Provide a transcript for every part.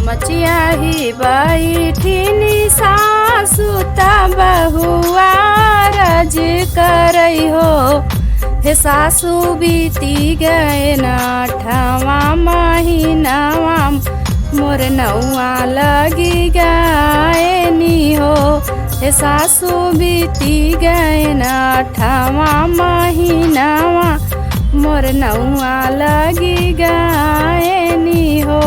मचियाही बैठिनी सासु त बहुआ रज करई हो। हे सासु बीती गए न 8वां महीनावा मोर 9वां लगी गए हो। हे सासु बीती गए न 8वां महीनावा मोर 9वां लगी गए हो।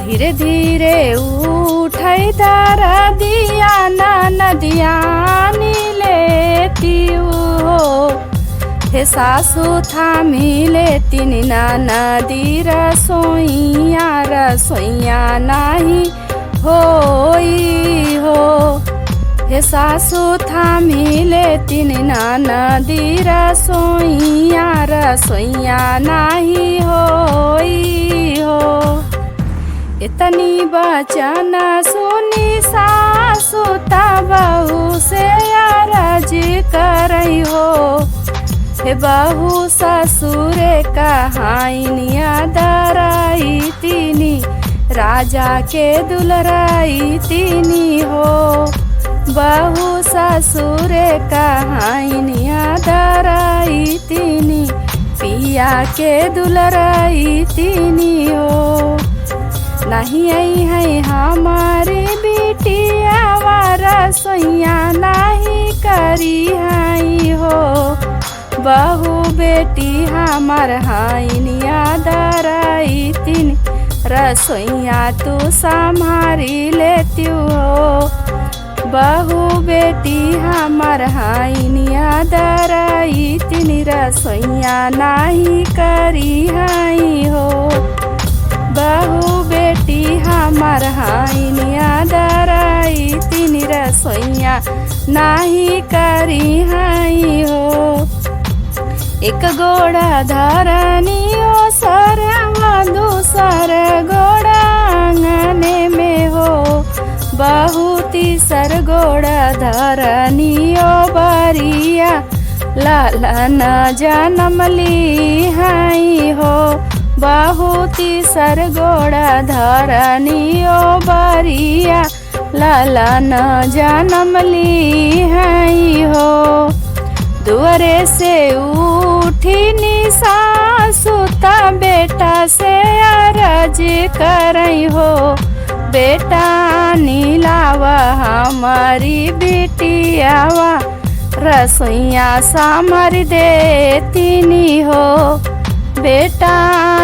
धीरे धीरे उठै तारा दिया नदिया लेती हो। हे सासु थामी लेतिन नदी रसोइया नाही होई हो। हे सासु थामी लेतिन नदी रसोइया नाही होई हो। इतनी बचन सुनी सासु त बहू से अरज करई हो। हे बहू ससुरे कहानिया दराई तीनी राजा के दुलराई तीनी हो। बहू ससुरे कहानिया दराई तीनी पिया के दुलराई तीनी हो। नहीं आई है हमारी बिटिया रसोइया नहीं करी हाई हो। बहू बेटी हमार हाइनिया दराई तीन रसोइया तू संभारी लेती हो। बहू बेटी हमार हाइनिया दराई तीन रसोइया नहीं करी हाई हो। बहू बेटी हमार हाइनिया दराई तीन रसोइया नहीं करी हाई हो। एक गोड़ा धरनी ओ सर दूसर गोड़ा आंगने में हो। बहू तीसर गोड़ा धरनी ओ बरिया लालन जन्म ली हाई हो। बहू तीसर गोड़ा धरनी ओ बरिया लालन जन्म ली हाई हो। दुआरे से उठिनी सासु त बेटा से अरज करई हो। बेटा नीलावा हमारी बिटियावा रसोइया सामर देतीनी हो। बेटा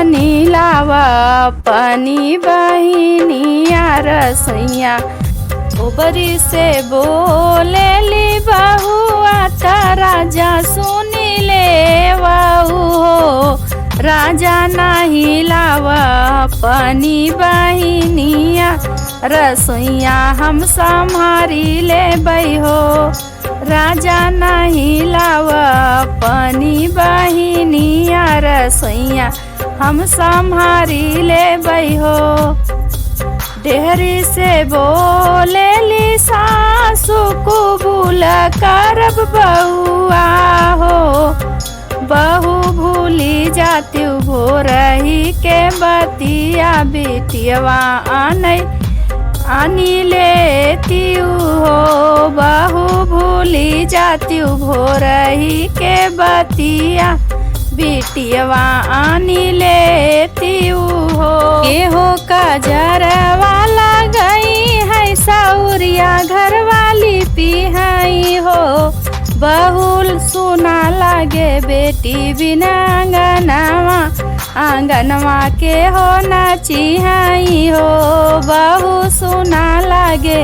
नीलावा अपनी बहिनिया रसोइया ओबरी से बोले ली बहुआ त राजा सुनी ले वाऊ हो। राजा नहीं लावा अपनी बहिनिया रसोइया हम संभारी ले बई हो। राजा नहीं लावा अपनी बहिनिया रसोइया हम संभारी ले बई हो। डेहरी से बोले ली सासु कुबूल करब बहुआ हो। बहू भूली जाती भोरही के बतिया बिटियवा आनी लेती हो। बहू भूली जाती भोरही के बतिया बिटियवा आनी लेती हो। केहो कजरवा गई है सौरिया घर वाली पिहाई हो। बहुल सुना लागे बेटी बिना आंगनवा के हो नाचिहाई हो। बहू सुना लागे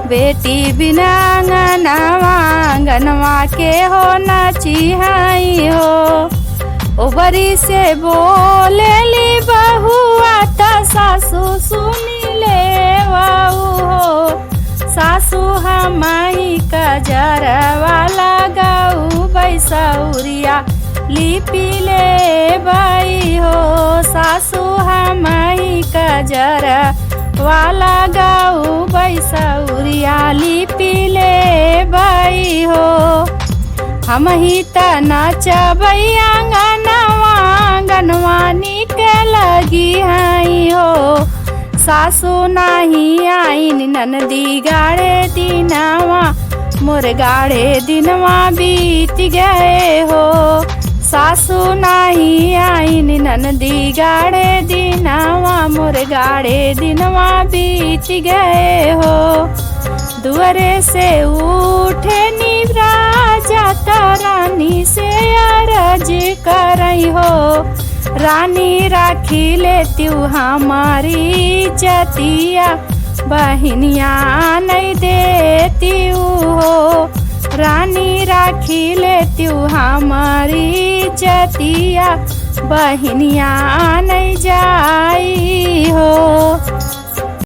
बेटी बिना आंगनवा के हो नाचिहाई हो। ओबरी से बोले ली बहुआ त सासु सुनी ले वाऊ हो। सासु हमाई कजरवा लगाऊ बैसौरिया लिपि ले बाई हो। सासु हमाई कजरवा लगाऊ बैसौरिया लिपि ले बाई हो। हम ही त नाचबई आंगनवा निक लगी हाई हो। सासू नाही आईन ननदी गाड़े दिनवा मोर गाड़े दिनवा बीत गए हो। सासू नाही आईन ननदी गाड़े दिनवा मोर गाड़े दिनवा बीत गए हो। दुआरे से उठे निवरा जाता रानी से अरज करई हो। रानी राखी लेती हमारी जतिया बहनिया नहीं देती हो। रानी राखी लेती हमारी जतिया बहनिया नहीं जाई हो।